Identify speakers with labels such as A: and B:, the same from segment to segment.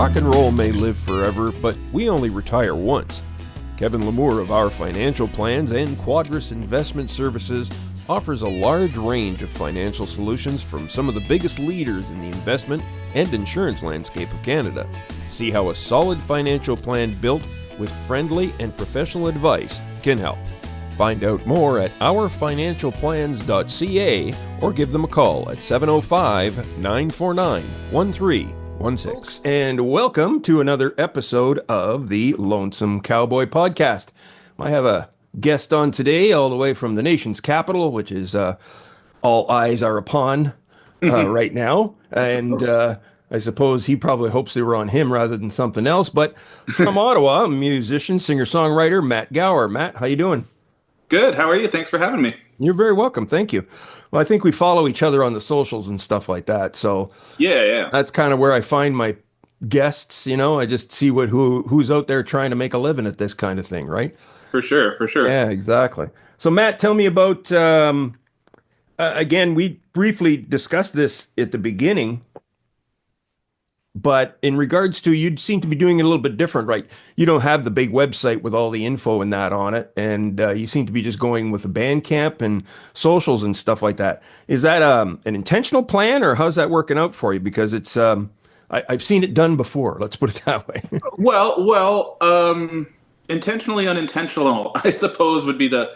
A: rock and roll may live forever, but we only retire once. Kevin Lamour of Our Financial Plans and Quadris Investment Services offers a large range of financial solutions from some of the biggest leaders in the investment and insurance landscape of Canada. See how a solid financial plan built with friendly and professional advice can help. Find out more at ourfinancialplans.ca or give them a call at 705-949-1316. And welcome to another episode of the Lonesome Cowboy Podcast. I have a guest on today all the way from the nation's capital, which is all eyes are upon right now. And I suppose he probably hopes they were on him rather than something else. But from Ottawa, musician, singer-songwriter Matt Gower. Matt, how you doing?
B: Good. How are you? Thanks for having me.
A: You're very welcome. Thank you. Well, I think we follow each other on the socials and stuff like that. So
B: Yeah.
A: that's kind of where I find my guests. You know, I just see who's out there trying to make a living at this kind of thing, right?
B: For sure.
A: Yeah, exactly. So Matt, tell me about, again, we briefly discussed this at the beginning, but in regards to, you seem to be doing it a little bit different, right? You don't have the big website with all the info and that on it, and you seem to be just going with the Bandcamp and socials and stuff like that. Is that an intentional plan, or how's that working out for you? Because it's I've seen it done before. Let's put it that way.
B: Well, intentionally unintentional, I suppose, would be the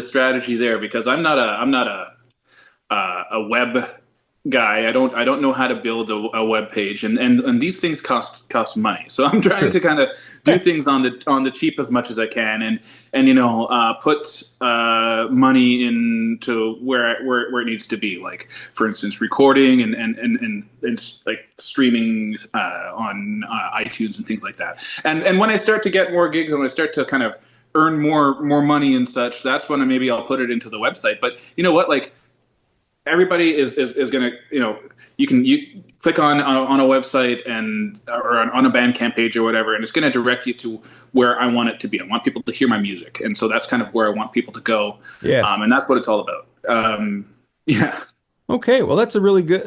B: strategy there, because I'm not a web guy. I don't know how to build a web page, and these things cost money. So I'm trying to kind of do things on the cheap as much as I can, and put money into where it needs to be. Like, for instance, recording and like streaming on iTunes and things like that. And when I start to get more gigs and when I start to kind of earn more money and such, that's when maybe I'll put it into the website. But you know what, like, everybody is gonna, you click on a website or on a Bandcamp page or whatever, and it's gonna direct you to where I want it to be. I want people to hear my music, and so that's kind of where I want people to go.
A: Yes.
B: And that's what it's all about. Yeah.
A: Okay, well, that's a really good,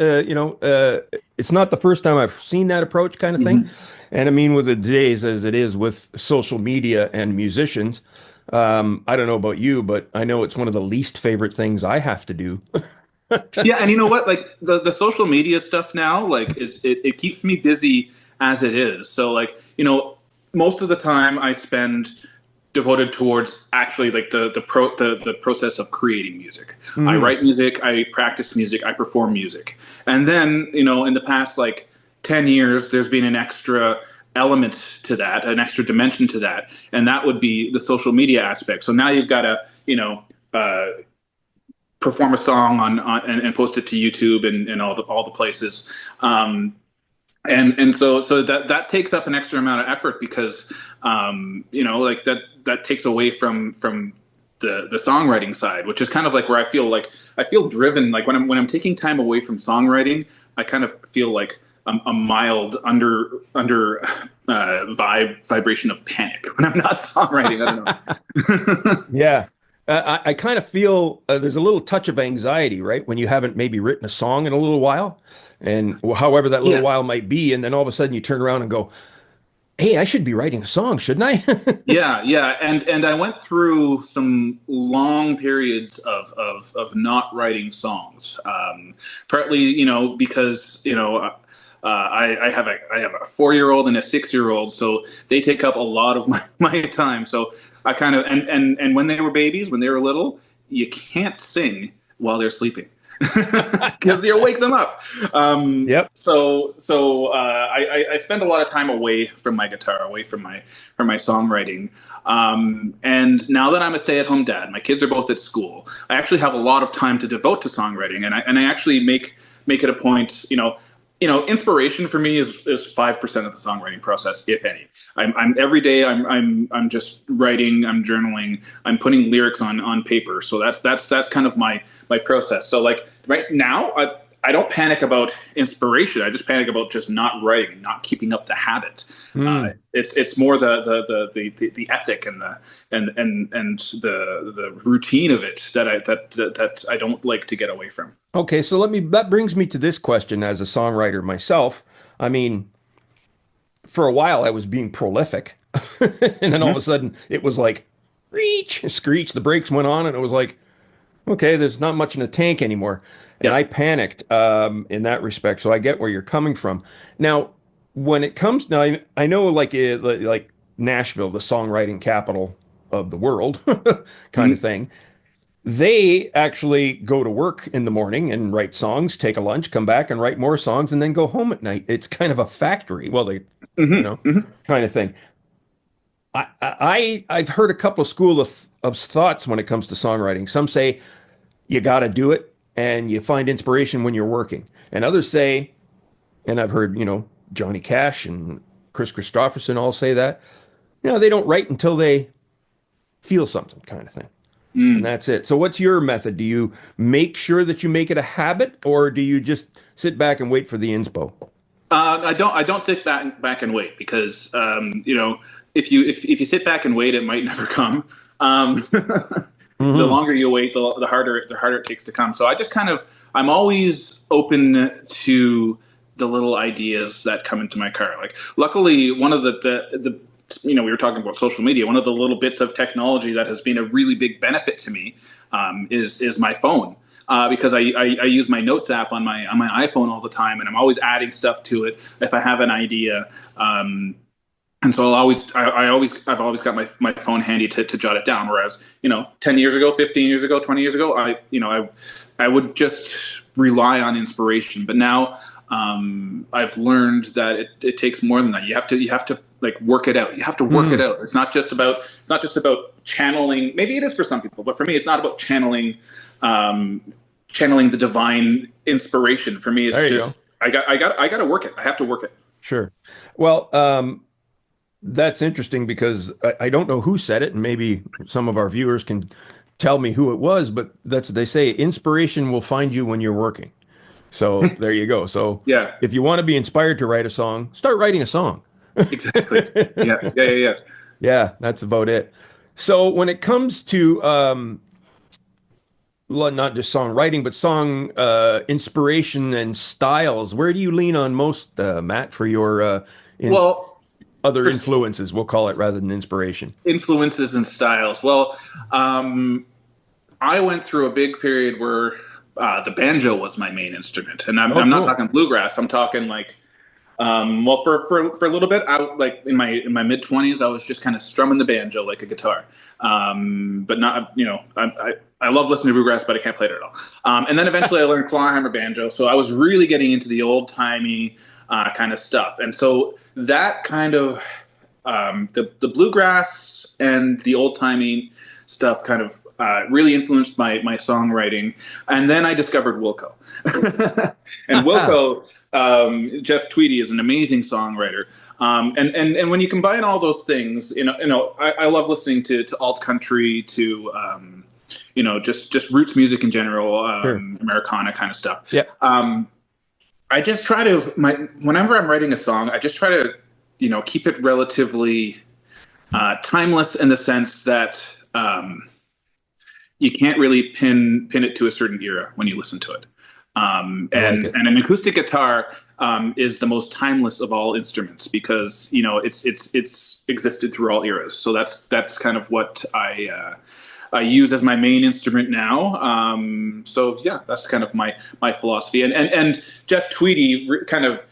A: it's not the first time I've seen that approach kind of thing. Mm-hmm. And I mean, with the days as it is with social media and musicians, I don't know about you, but I know it's one of the least favorite things I have to do.
B: Yeah, and you know what? Like, the social media stuff now, like, it keeps me busy as it is. So, like, most of the time I spend devoted towards actually, like, the process of creating music. Mm. I write music, I practice music, I perform music, and then in the past, like, 10 years, there's been an extra element to that, an extra dimension to that, and that would be the social media aspect. So now you've got to perform a song and post it to YouTube and all the places, and so that takes up an extra amount of effort, because like that takes away from the songwriting side, which is kind of like where I feel driven. Like, when I'm taking time away from songwriting, I kind of feel like a mild under vibration of panic when I'm not songwriting. I don't know.
A: Yeah. I kind of feel there's a little touch of anxiety, right? When you haven't maybe written a song in a little while, and however that little while might be, and then all of a sudden you turn around and go, hey, I should be writing a song, shouldn't I?
B: Yeah. And I went through some long periods of not writing songs, partly, because, I have a 4-year-old and a 6-year-old, so they take up a lot of my time. So I kind of, and when they were babies, when they were little, you can't sing while they're sleeping because you'll wake them up.
A: Yep.
B: So I spend a lot of time away from my guitar, away from my songwriting. And now that I'm a stay-at-home dad, my kids are both at school, I actually have a lot of time to devote to songwriting, and I actually make it a point, inspiration for me is 5% of the songwriting process, if any. I'm every day I'm just writing, I'm journaling, I'm putting lyrics on paper. So that's kind of my process. So, like, right now, I don't panic about inspiration. I just panic about just not writing, not keeping up the habit. It's more the ethic and the routine of it that I don't like to get away from.
A: Okay, so that brings me to this question as a songwriter myself. I mean, for a while I was being prolific. And then all of a sudden it was like screech, the brakes went on and it was like, okay, there's not much in the tank anymore. And
B: Yeah.
A: I panicked in that respect. So I get where you're coming from. Now, when it comes now, I know like Nashville, the songwriting capital of the world kind of
B: Hmm.
A: thing. They actually go to work in the morning and write songs, take a lunch, come back and write more songs, and then go home at night. It's kind of a factory. Well, they, you
B: Hmm.
A: know,
B: Hmm.
A: kind of thing. I've heard a couple of of thoughts when it comes to songwriting. Some say you got to do it and you find inspiration when you're working, and others say, and I've heard Johnny Cash and Chris Christopherson all say that they don't write until they feel something, kind of thing. And
B: Mm.
A: that's it. So what's your method? Do you make sure that you make it a habit or do you just sit back and wait for the inspo?
B: I don't sit back and wait because if you sit back and wait, it might never come. The
A: Hmm.
B: longer you wait, the harder it takes to come. So I'm always open to the little ideas that come into my car. Like luckily, one of the we were talking about social media. One of the little bits of technology that has been a really big benefit to me is my phone. Because I use my notes app on my iPhone all the time, and I'm always adding stuff to it if I have an idea. And so I've always got my phone handy to jot it down. Whereas 10 years ago, 15 years ago, 20 years ago, I would just rely on inspiration. But now I've learned that it takes more than that. You have to like work it out. You have to work it
A: Mm.
B: out. It's not just about channeling. Maybe it is for some people, but for me, it's not about um, channeling the divine inspiration. For me, it's
A: There you go.
B: just I got to work it. I have to work it.
A: Sure. Well, that's interesting because I don't know who said it, and maybe some of our viewers can tell me who it was, but they say inspiration will find you when you're working. So there you go. So
B: Yeah,
A: if you want to be inspired to write a song, start writing a song.
B: exactly. Yeah, yeah, yeah, yeah.
A: Yeah, that's about it. So when it comes to not just songwriting, but song inspiration and styles, where do you lean on most, Matt, for your in
B: Well,
A: other
B: for
A: influences? We'll call it rather than inspiration.
B: influences and styles. Well, um, I went through a big period where the banjo was my main instrument, and I'm,
A: Oh,
B: I'm not
A: cool.
B: talking bluegrass. I'm talking like well, for a little bit, like in my mid 20s, I was just kind of strumming the banjo like a guitar, but not I love listening to bluegrass, but I can't play it at all. And then eventually, I learned clawhammer banjo, so I was really getting into the old timey kind of stuff, and so that kind of the bluegrass and the old timey stuff kind of really influenced my songwriting. And then I discovered Wilco, and Wilco, Jeff Tweedy is an amazing songwriter. And when you combine all those things, I love listening to alt country, to just roots music in general,
A: Sure.
B: Americana kind of stuff.
A: Yeah.
B: I just try to whenever I'm writing a song, I just try to keep it relatively timeless in the sense that you can't really pin it to a certain era when you listen to it.
A: I like
B: And
A: it.
B: and an acoustic guitar is the most timeless of all instruments because it's existed through all eras. So that's kind of what I use as my main instrument now. So yeah, that's kind of my philosophy. And Jeff Tweedy kind of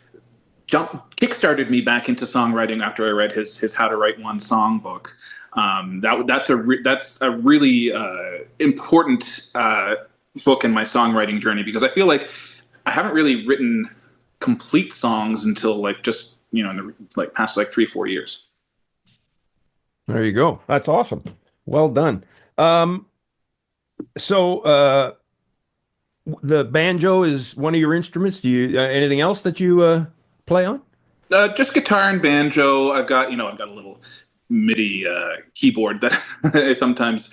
B: kickstarted me back into songwriting after I read his How to Write One Song book. That's a really important book in my songwriting journey because I feel like I haven't really written complete songs until like just in the like past like 3-4 years.
A: There you go. That's awesome. Well done. Um, so the banjo is one of your instruments. Do you anything else that you play on?
B: Just guitar and banjo. I've got a little MIDI keyboard that I sometimes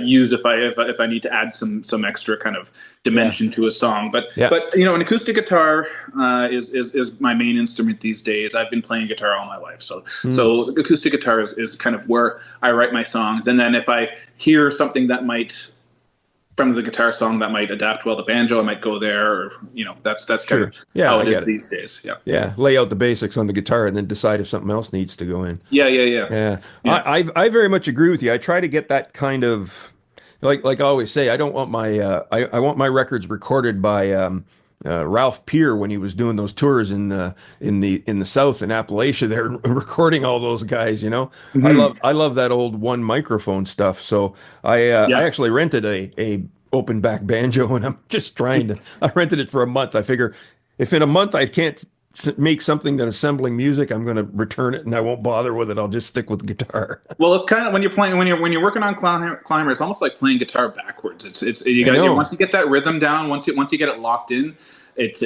B: use if I need to add some extra kind of
A: Yeah.
B: dimension to a song. But
A: Yeah.
B: but an acoustic guitar is my main instrument these days. I've been playing guitar all my life, so
A: Hmm.
B: so acoustic guitar is kind of where I write my songs. And then if I hear something that might friend of the guitar song that might adapt well to banjo, I might go there, or that's kind of
A: Sure. Yeah,
B: how
A: I
B: it
A: get
B: is
A: it.
B: these days. Yeah,
A: Yeah, lay out the basics on the guitar and then decide if something else needs to go in.
B: yeah, yeah, yeah,
A: Yeah,
B: yeah.
A: I very much agree with you. I try to get that kind of like I always say, I don't want my I want my records recorded by Ralph Peer when he was doing those tours in the South in Appalachia there recording all those guys, you know.
B: Hmm.
A: I love that old one microphone stuff. So I
B: Yeah.
A: actually rented a open back banjo and I'm just trying to I rented it for a month. I figure if in a month I can't make something that assembling music, I'm going to return it and I won't bother with it. I'll just stick with guitar.
B: Well, it's kind of when you're playing when you're working on climber, it's almost like playing guitar backwards. It's you
A: I
B: got
A: know.
B: once you get that rhythm down, once you get it locked in, it's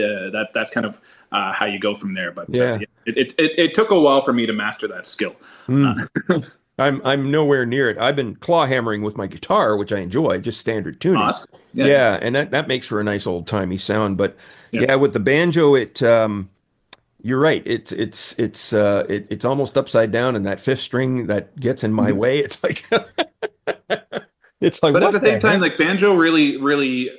B: that's kind of how you go from there. But
A: Yeah.
B: yeah, it took a while for me to master that skill.
A: Mm.
B: Uh,
A: I'm nowhere near it. I've been claw hammering with my guitar, which I enjoy, just standard tuning.
B: awesome. Yeah, yeah,
A: Yeah, and that makes for a nice old timey sound. But
B: yeah.
A: yeah, with the banjo, you're right. It's almost upside down, and that fifth string that gets in my
B: Mhm.
A: way, it's like it's like
B: But at the
A: what the
B: same time,
A: heck?
B: like banjo really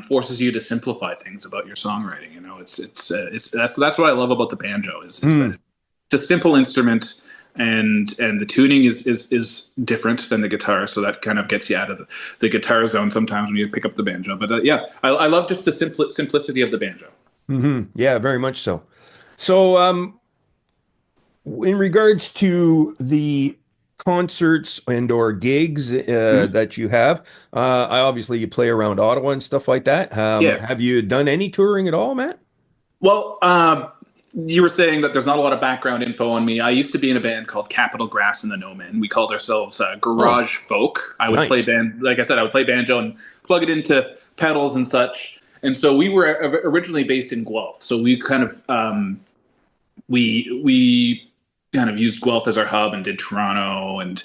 B: forces you to simplify things about your songwriting. It's that's what I love about the banjo is that
A: Mm,
B: it's a simple instrument, and the tuning is different than the guitar, so that kind of gets you out of the guitar zone sometimes when you pick up the banjo. But yeah, I love just the simplicity of the banjo.
A: yeah, very much so. So, in regards to the concerts and or gigs
B: Mhm.
A: that you have, I obviously you play around Ottawa and stuff like that.
B: Yeah.
A: Have you done any touring at all, Matt?
B: Well, you were saying that there's not a lot of background info on me. I used to be in a band called Capital Grass and the No Men. We called ourselves
A: Oh,
B: garage folk. I would play
A: nice.
B: like I said, I would play banjo and plug it into pedals and such. And so we were originally based in Guelph. So we kind of we kind of used Guelph as our hub and did Toronto and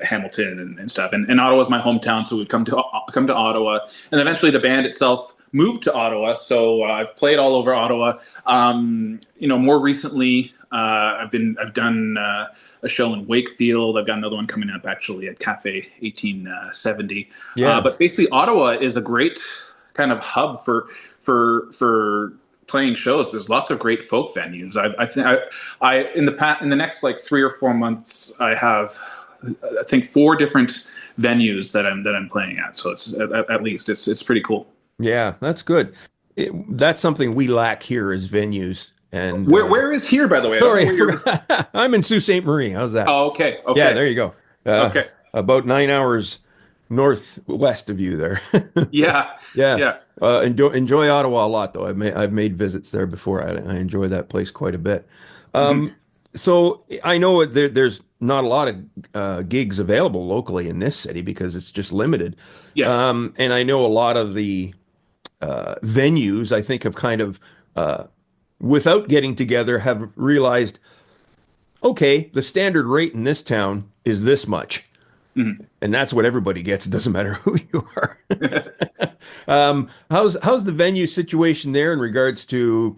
B: Hamilton and stuff. And Ottawa's my hometown, so we'd come to Ottawa, and eventually the band itself moved to Ottawa. So I've played all over Ottawa. More recently. I've done a show in Wakefield. I've got another one coming up actually at Cafe 1870.
A: Yeah.
B: But basically, Ottawa is a great kind of hub for playing shows. There's lots of great folk venues. I in the next like 3 or 4 months, I have I think 4 different venues that I'm playing at. So it's at least it's pretty cool.
A: Yeah, that's good. That's something we lack here as venues. And
B: Where is here, by the way? I don't know
A: sorry, I
B: where you're.
A: forgot. I'm in Sault Ste. Marie. How's that?
B: Oh, okay,
A: Yeah,
B: okay,
A: there you go. Uh,
B: okay.
A: about 9 hours northwest of you there.
B: Yeah,
A: Yeah.
B: yeah.
A: Enjoy Ottawa a lot though. I've made visits there before. I enjoy that place quite a bit.
B: Hmm.
A: So I know there's not a lot of gigs available locally in this city because it's just limited.
B: Yeah.
A: And I know a lot of the venues I think have kind of without getting together have realized, okay, the standard rate in this town is this much.
B: Mhm.
A: And that's what everybody gets. It doesn't matter who you are. How's the venue situation there in regards to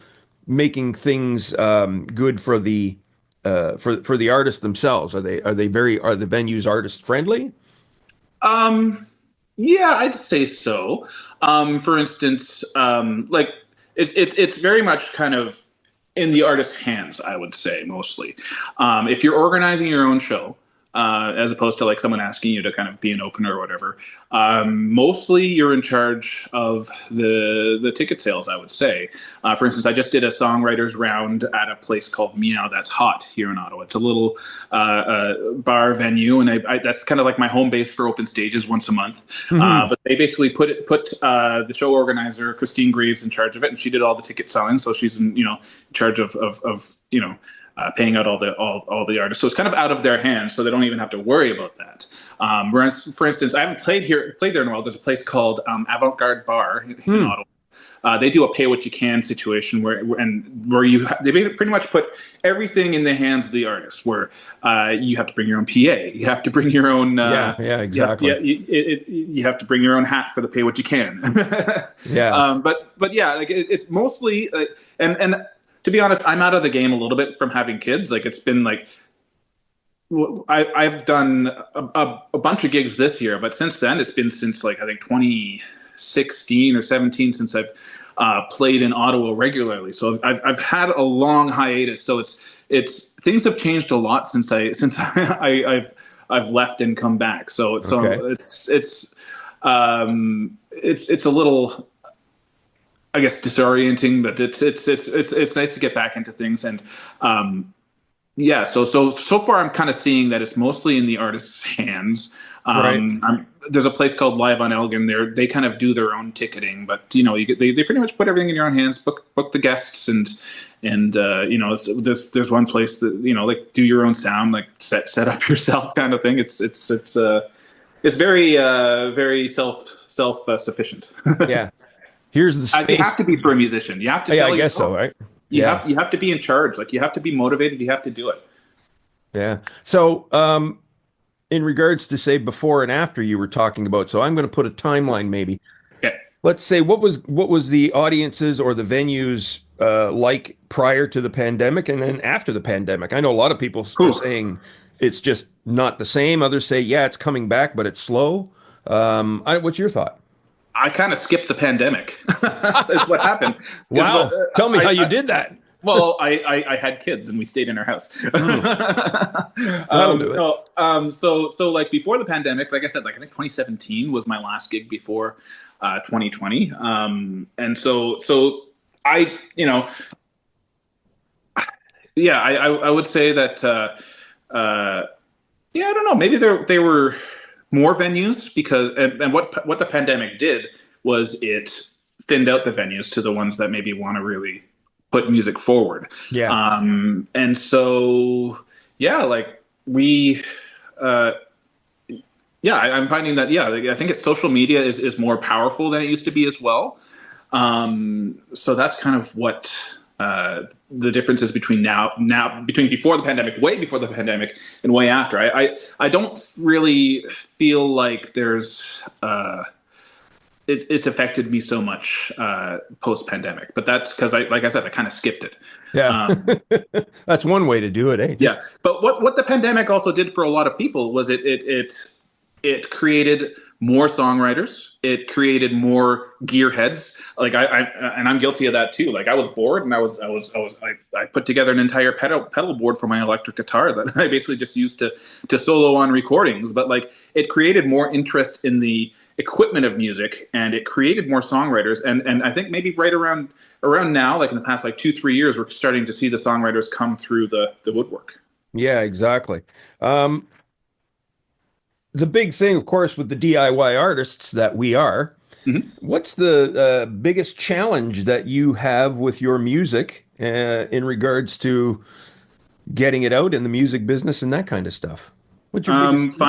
A: making things good for the for the artists themselves? Are the venues artist friendly?
B: Um, yeah, I'd say so. For instance, like it's very much kind of in the artist's hands, I would say mostly. If you're organizing your own show, as opposed to like someone asking you to kind of be an opener or whatever, mostly you're in charge of the ticket sales, I would say. For instance, I just did a songwriters round at a place called Meow That's Hot here in Ottawa. It's a little bar venue, and that's kind of like my home base for open stages once a month.
A: Hmm.
B: But they basically put the show organizer Christine Greaves in charge of it, and she did all the ticket selling. So she's in charge of paying out all the artists. So it's kind of out of their hands, so they don't even have to worry about that. Whereas, for instance, I haven't played there in a while. There's a place called Avant Garde Bar in
A: Hmm.
B: Ottawa. They do a pay what you can situation where they pretty much put everything in the hands of the artist. Where you have to bring your own PA, you have to bring your own,
A: Yeah, yeah, exactly.
B: you have to bring your own hat for the pay what you can.
A: Yeah.
B: But yeah, like it's mostly and to be honest, I'm out of the game a little bit from having kids. Like it's been like I've done a bunch of gigs this year, but since then it's been since like I think 2016 or 17 since I've played in Ottawa regularly. So I've had a long hiatus. So it's things have changed a lot since I've left and come back.
A: Okay.
B: It's a little, I guess, disorienting, but it's nice to get back into things. And yeah, so far I'm kind of seeing that it's mostly in the artist's hands.
A: Right.
B: There's a place called Live on Elgin. They kind of do their own ticketing, but they pretty much put everything in your own hands. Book the guests and there's one place that like do your own sound, like set up yourself kind of thing. It's very self sufficient.
A: Yeah. Here's the
B: As you
A: space.
B: have to be for a musician. You have to
A: Yeah, I
B: sell your
A: guess so,
B: songs.
A: right? Yeah.
B: You have to be in charge. Like you have to be motivated. You have to do it.
A: Yeah. So, in regards to say before and after you were talking about, so I'm going to put a timeline maybe.
B: Okay.
A: Let's say what was the audiences or the venues like prior to the pandemic and then after the pandemic? I know a lot of people are
B: Whew.
A: saying it's just not the same. Others say, yeah, it's coming back, but it's slow. What's your thought?
B: I kind of skipped the pandemic. Is what happened. Because
A: Wow. Tell me how you
B: I
A: did that.
B: well, I had kids and we stayed in our house.
A: Mm, that'll do it.
B: No, so like before the pandemic, like I said, like I think 2017 was my last gig before 2020. And so I, yeah, I would say that, yeah, I don't know, maybe they were more venues because, and what the pandemic did was it thinned out the venues to the ones that maybe want to really put music forward.
A: Yeah.
B: And so, yeah, like we, uh, yeah, I'm finding that, yeah, I think social media is more powerful than it used to be as well. So that's kind of what the difference is between between before the pandemic, way before the pandemic, and way after. I don't really feel like there's it's affected me so much post pandemic, but that's because like I said, I kind of skipped it.
A: Yeah.
B: Um,
A: That's one way to do it, eh? Just
B: yeah, but what the pandemic also did for a lot of people was it created more songwriters. It created more gearheads. Like and I'm guilty of that too. Like I was bored, and I put together an entire pedal board for my electric guitar that I basically just used to solo on recordings. But like it created more interest in the equipment of music, and it created more songwriters. And I think maybe right around now, like in the past like 2-3 years, we're starting to see the songwriters come through the woodwork.
A: yeah, exactly. Um, the big thing, of course, with the DIY artists that we are,
B: Mm-hmm.
A: what's the biggest challenge that you have with your music in regards to getting it out in the music business and that kind of stuff? What's your biggest?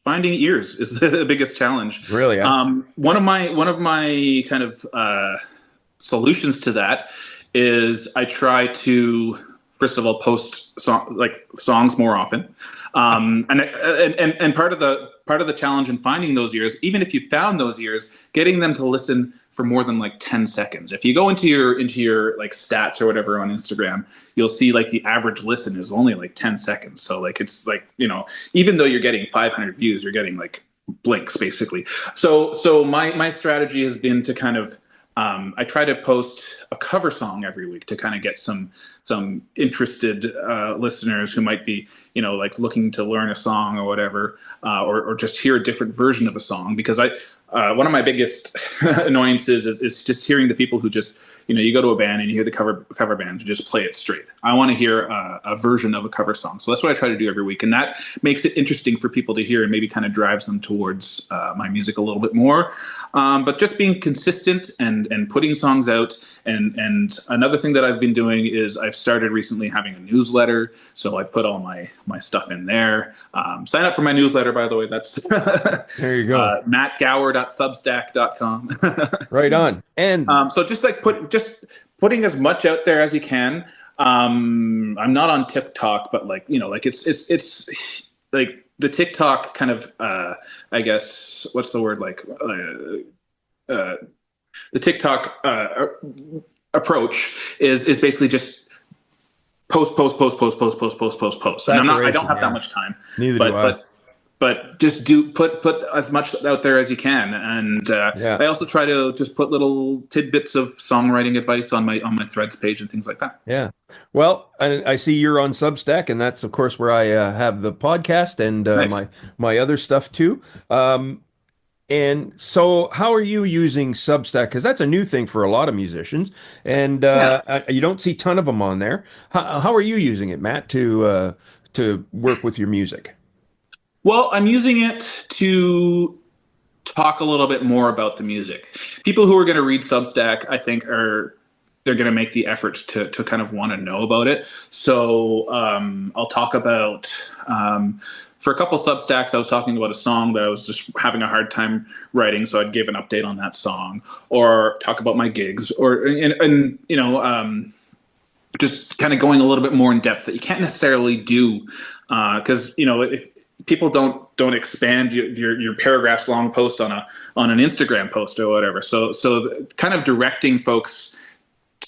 B: Finding ears is the biggest challenge.
A: Really? Yeah.
B: One of my kind of solutions to that is I try to first of all post songs more often, and part of the challenge in finding those ears, even if you found those ears, getting them to listen for more than like 10 seconds. If you go into your like stats or whatever on Instagram, you'll see like the average listen is only like 10 seconds. So like it's like, even though you're getting 500 views, you're getting like blinks basically. So my strategy has been to kind of I try to post a cover song every week to kind of get some interested listeners who might be like looking to learn a song or whatever, or just hear a different version of a song. Because one of my biggest annoyances is just hearing the people who just you go to a band and you hear the cover band to just play it straight. I want to hear a version of a cover song. So that's what I try to do every week, and that makes it interesting for people to hear and maybe kind of drives them towards my music a little bit more. But just being consistent and putting songs out. And another thing that I've been doing is I've started recently having a newsletter. So I put all my stuff in there. Sign up for my newsletter, by the way. That's
A: There you go.
B: mattgower.substack.com.
A: Right on. And
B: So just like putting as much out there as you can. I'm not on TikTok, but like like it's like the TikTok kind of I guess what's the word, like the TikTok approach is basically just post. And I don't
A: Saturation,
B: have that
A: yeah.
B: much time,
A: Neither do
B: but
A: I.
B: just do put as much out there as you can. And
A: Yeah.
B: I also try to just put little tidbits of songwriting advice on my threads page and things like that.
A: Yeah. Well, I see you're on Substack, and that's of course where I have the podcast and
B: Nice.
A: my other stuff too. And so, how are you using Substack? Because that's a new thing for a lot of musicians, and
B: Yeah.
A: you don't see a ton of them on there. How are you using it, Matt, to work with your music?
B: Well, I'm using it to talk a little bit more about the music. People who are going to read Substack, I think, are they're going to make the effort to kind of want to know about it. So I'll talk about for a couple Substacks. I was talking about a song that I was just having a hard time writing, so I'd give an update on that song, or talk about my gigs, or and just kind of going a little bit more in depth that you can't necessarily do because if people don't expand your paragraphs long post on an Instagram post or whatever. So kind of directing folks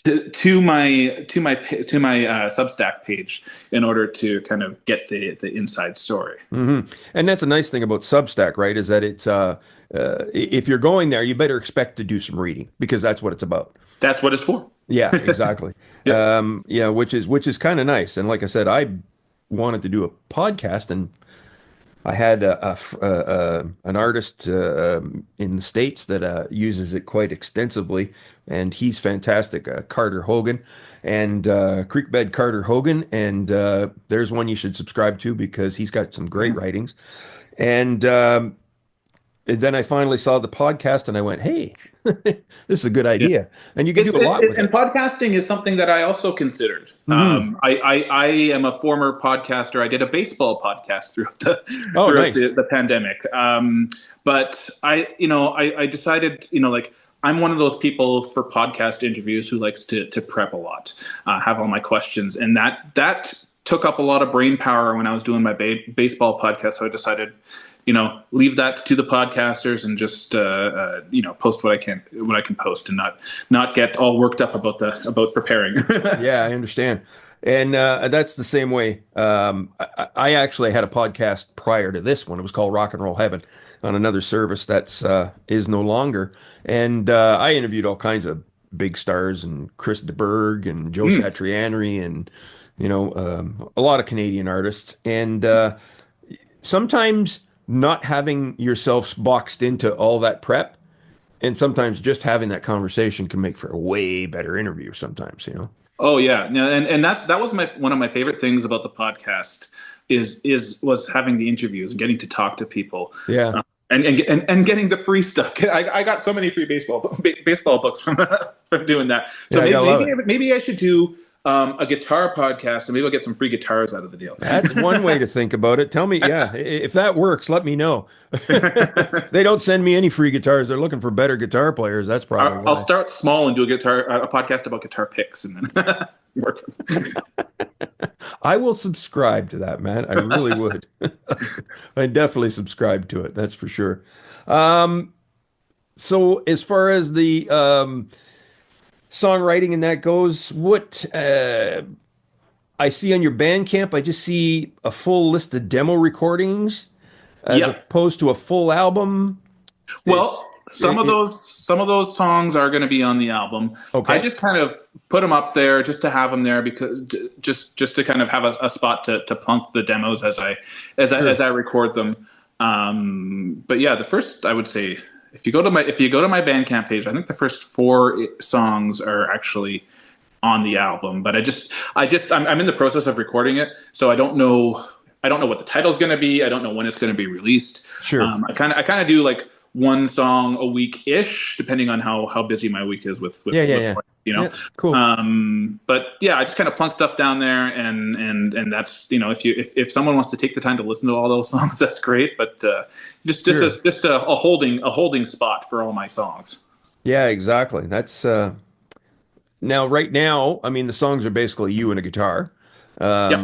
B: to my Substack page in order to kind of get the inside story.
A: And that's a nice thing about Substack, right? Is that it's if you're going there, you better expect to do some reading because that's what it's about.
B: That's what it's for.
A: Yeah, exactly.
B: Yep.
A: Yeah, which is kind of nice. And like I said, I wanted to do a podcast, and I had an artist in the States that uses it quite extensively, and he's fantastic, Carter Hogan, and Creekbed Carter Hogan, and there's one you should subscribe to because he's got some great writings. And then I finally saw the podcast, and I went, "Hey, this is a good
B: Yeah.
A: idea, and you can do a lot with
B: And
A: it."
B: podcasting is something that I also considered.
A: Hmm.
B: I am a former podcaster. I did a baseball podcast
A: Oh,
B: throughout
A: nice.
B: the pandemic. But I decided, like I'm one of those people for podcast interviews who likes to prep a lot, have all my questions, and that took up a lot of brain power when I was doing my baseball podcast. So I decided, leave that to the podcasters and just post what I can post and not get all worked up about preparing.
A: Yeah, I understand. And that's the same way. I actually had a podcast prior to this one. It was called Rock and Roll Heaven on another service that's is no longer. And I interviewed all kinds of big stars and Chris DeBerg and Joe
B: Mm.
A: Satriani and a lot of Canadian artists. And sometimes not having yourself boxed into all that prep, and sometimes just having that conversation can make for a way better interview sometimes.
B: Oh yeah, no, and that was my one of my favorite things about the podcast was having the interviews and getting to talk to people.
A: Yeah.
B: And getting the free stuff. I got so many free baseball books from from doing that. So
A: Yeah, I gotta love it.
B: maybe I should do a guitar podcast, and maybe I'll get some free guitars out of the deal.
A: That's one way to think about it. Tell me, yeah, if that works, let me know. They don't send me any free guitars. They're looking for better guitar players. That's probably
B: I'll
A: why.
B: start small and do a podcast about guitar picks, and then work.
A: I will subscribe to that, man. I really would. I definitely subscribe to it. That's for sure. Um, so as far as the songwriting and that goes, what I see on your Bandcamp, I just see a full list of demo recordings as
B: Yeah.
A: opposed to a full album. It's
B: Well, some of those songs are going to be on the album. I
A: okay.
B: just kind of put them up there just to have them there because just to kind of have a spot to plunk the demos
A: Sure.
B: as I record them. But yeah, the first I would say if you go to my Bandcamp page, I think the first four songs are actually on the album. But I'm in the process of recording it, so I don't know what the title's going to be. I don't know when it's going to be released.
A: Sure.
B: I kind of do like one song a week ish, depending on how busy my week is with
A: Yeah.
B: work,
A: Yeah. Cool.
B: But yeah, I just kind of plunk stuff down there, and that's if someone wants to take the time to listen to all those songs, that's great. But
A: Sure.
B: just a holding spot for all my songs.
A: Yeah, exactly. That's now right now, I mean the songs are basically you and a guitar.
B: Yep.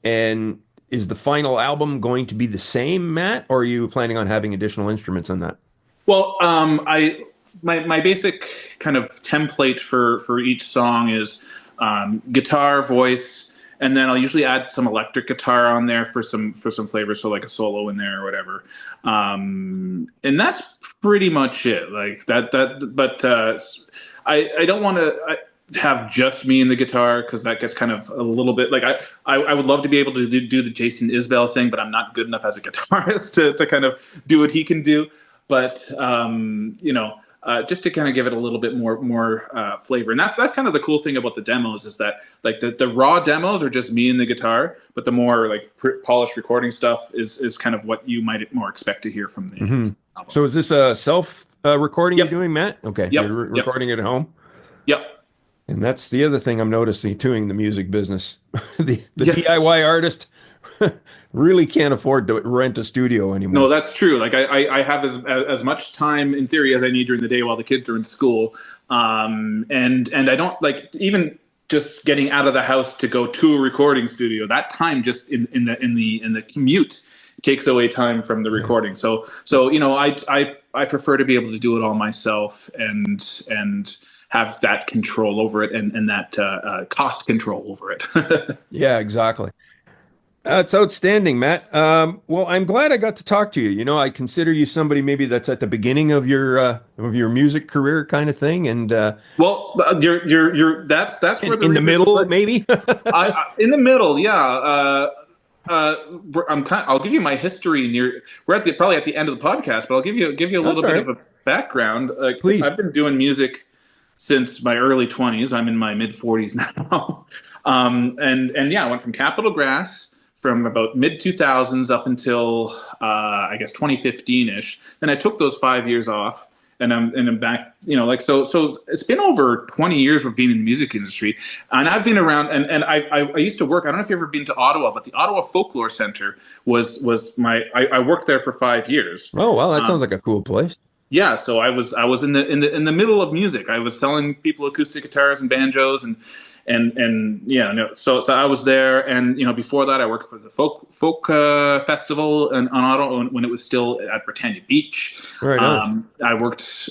A: And is the final album going to be the same, Matt, or are you planning on having additional instruments on that?
B: Well, I my basic kind of template for each song is guitar, voice, and then I'll usually add some electric guitar on there for some flavor, so like a solo in there or whatever. And that's pretty much it. Like but I don't want to have just me and the guitar because that gets kind of a little bit like I would love to be able to do the Jason Isbell thing, but I'm not good enough as a guitarist to kind of do what he can do. But just to kind of give it a little bit more flavor, and that's kind of the cool thing about the demos is that like the raw demos are just me and the guitar, but the more like polished recording stuff is kind of what you might more expect to hear from the
A: Hmm.
B: album.
A: So is this a self recording you're
B: Yep.
A: doing, Matt? Okay,
B: Yep.
A: you're
B: Yep.
A: recording it at home.
B: Yep.
A: And that's the other thing I'm noticing too in the music business. The
B: Yeah.
A: DIY artist really can't afford to rent a studio
B: No,
A: anymore.
B: that's true. Like I have as much time in theory as I need during the day while the kids are in school, and I don't like even just getting out of the house to go to a recording studio. That time just in the commute takes away time from the
A: Yeah.
B: recording. So I prefer to be able to do it all myself and have that control over it and that cost control over it.
A: Yeah, exactly. That's outstanding, Matt. Well, I'm glad I got to talk to you. You know, I consider you somebody maybe that's at the beginning of your music career kind of thing, and
B: Well, you're that's where the
A: in the
B: research is
A: middle,
B: like.
A: maybe.
B: In the middle, yeah. I'll give you my history near. We're at the probably at the end of the podcast, but I'll give you a
A: That's
B: little
A: all
B: bit
A: right.
B: of a background. Like
A: Please.
B: I've been doing music since my early 20s. I'm in my mid 40s now, and yeah, I went from Capitol Grass from about mid 2000s up until I guess 2015 ish. Then I took those 5 years off and I'm back, like so it's been over 20 years of being in the music industry, and I've been around and I used to work. I don't know if you've ever been to Ottawa, but the Ottawa Folklore Center was my I worked there for 5 years.
A: Oh, well, that sounds
B: Um,
A: like a cool place.
B: yeah, so I was in the middle of music. I was selling people acoustic guitars and banjos and yeah, no, so I was there, and before that I worked for the folk festival on Ottawa when it was still at Britannia Beach.
A: Right on.
B: I worked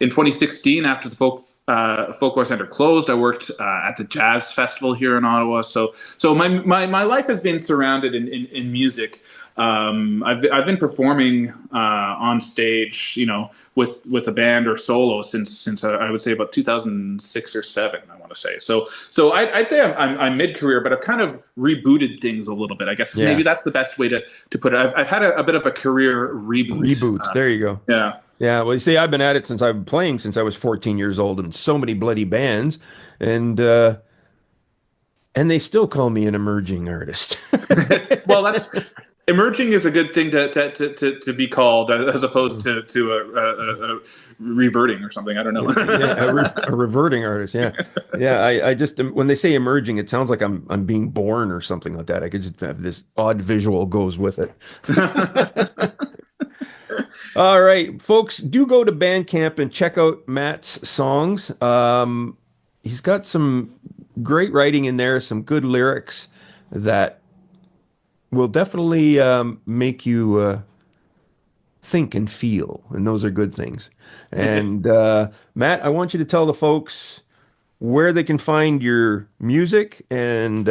B: in 2016 after the folklore center closed. I worked at the jazz festival here in Ottawa. So my life has been surrounded in music. I've been performing on stage, with a band or solo since I would say about 2006 or seven. I want to say so. I'd say I'm mid career, but I've kind of rebooted things a little bit. I guess maybe
A: Yeah.
B: that's the best way to put it. I've had a bit of a career reboot.
A: Reboot. There you go.
B: Yeah.
A: Yeah, well, you see, I've been at it since I've been playing since I was 14 years old in so many bloody bands, and uh, and they still call me an emerging artist.
B: Well, that's emerging is a good thing to be called as opposed to a reverting or something. I don't know.
A: Yeah, a reverting artist. Yeah, yeah. I just when they say emerging, it sounds like I'm being born or something like that. I could just have this odd visual goes with it. All right, folks, do go to Bandcamp and check out Matt's songs. He's got some great writing in there, some good lyrics that will definitely make you think and feel, and those are good things. And Matt, I want you to tell the folks where they can find your music and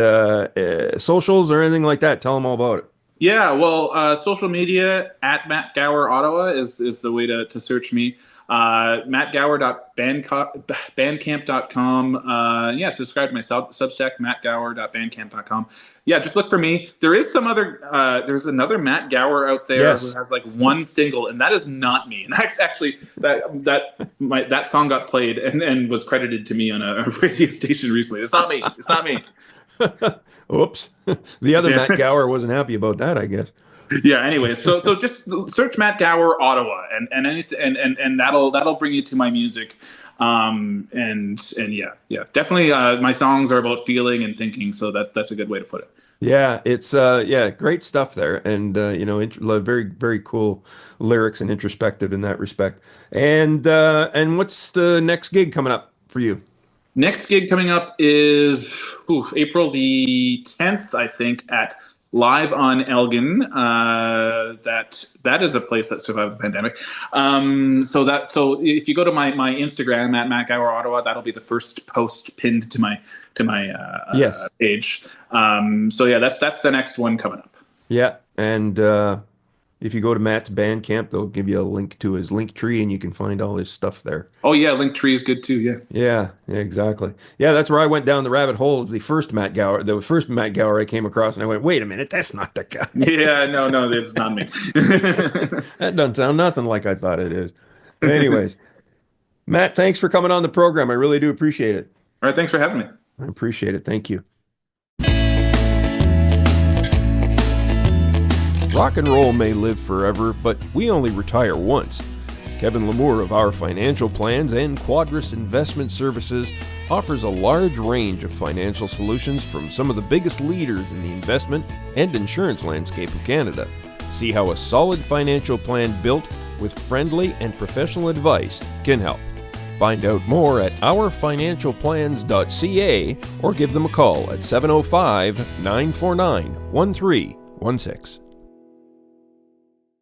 A: socials or anything like that. Tell them all about it.
B: Yeah, well, social media at Matt Gower Ottawa is the way to search me. Mattgower.bandcamp.com. Yeah, subscribe to my Substack, mattgower.bandcamp.com. Yeah, just look for me. There's another Matt Gower out there who
A: Yes.
B: has like one single, and that is not me. And actually, that song got played and was credited to me on a radio station recently. It's not me. It's not me.
A: Oops. The other Matt
B: Yeah.
A: Gower wasn't happy about that, I guess.
B: Yeah. Anyways, so just search Matt Gower Ottawa, and anything, and that'll bring you to my music. And yeah, definitely. My songs are about feeling and thinking, so that's a good way to put it.
A: Yeah, it's yeah, great stuff there, and very very cool lyrics and introspective in that respect. And what's the next gig coming up for you?
B: Next gig coming up is April the 10th, I think, at live on Elgin. That is a place that survived the pandemic. So if you go to my Instagram at Matt Gower Ottawa, that'll be the first post pinned to my
A: Yes.
B: page. So yeah, that's the next one coming up.
A: Yeah. And if you go to Matt's Bandcamp, they'll give you a link to his link tree and you can find all his stuff there.
B: Oh yeah, Linktree is good too. Yeah.
A: Yeah, exactly. Yeah, that's where I went down the rabbit hole of the first Matt Gower I came across, and I went, wait a minute, that's not the guy.
B: Yeah, no, it's not me.
A: That doesn't sound nothing like I thought it is. Anyways, Matt, thanks for coming on the program. I really do appreciate it.
B: All right, thanks for having me.
A: I appreciate it. Thank you. Rock and roll may live forever, but we only retire once. Kevin Lamour of Our Financial Plans and Quadris Investment Services offers a large range of financial solutions from some of the biggest leaders in the investment and insurance landscape of Canada. See how a solid financial plan built with friendly and professional advice can help. Find out more at ourfinancialplans.ca or give them a call at 705-949-1316.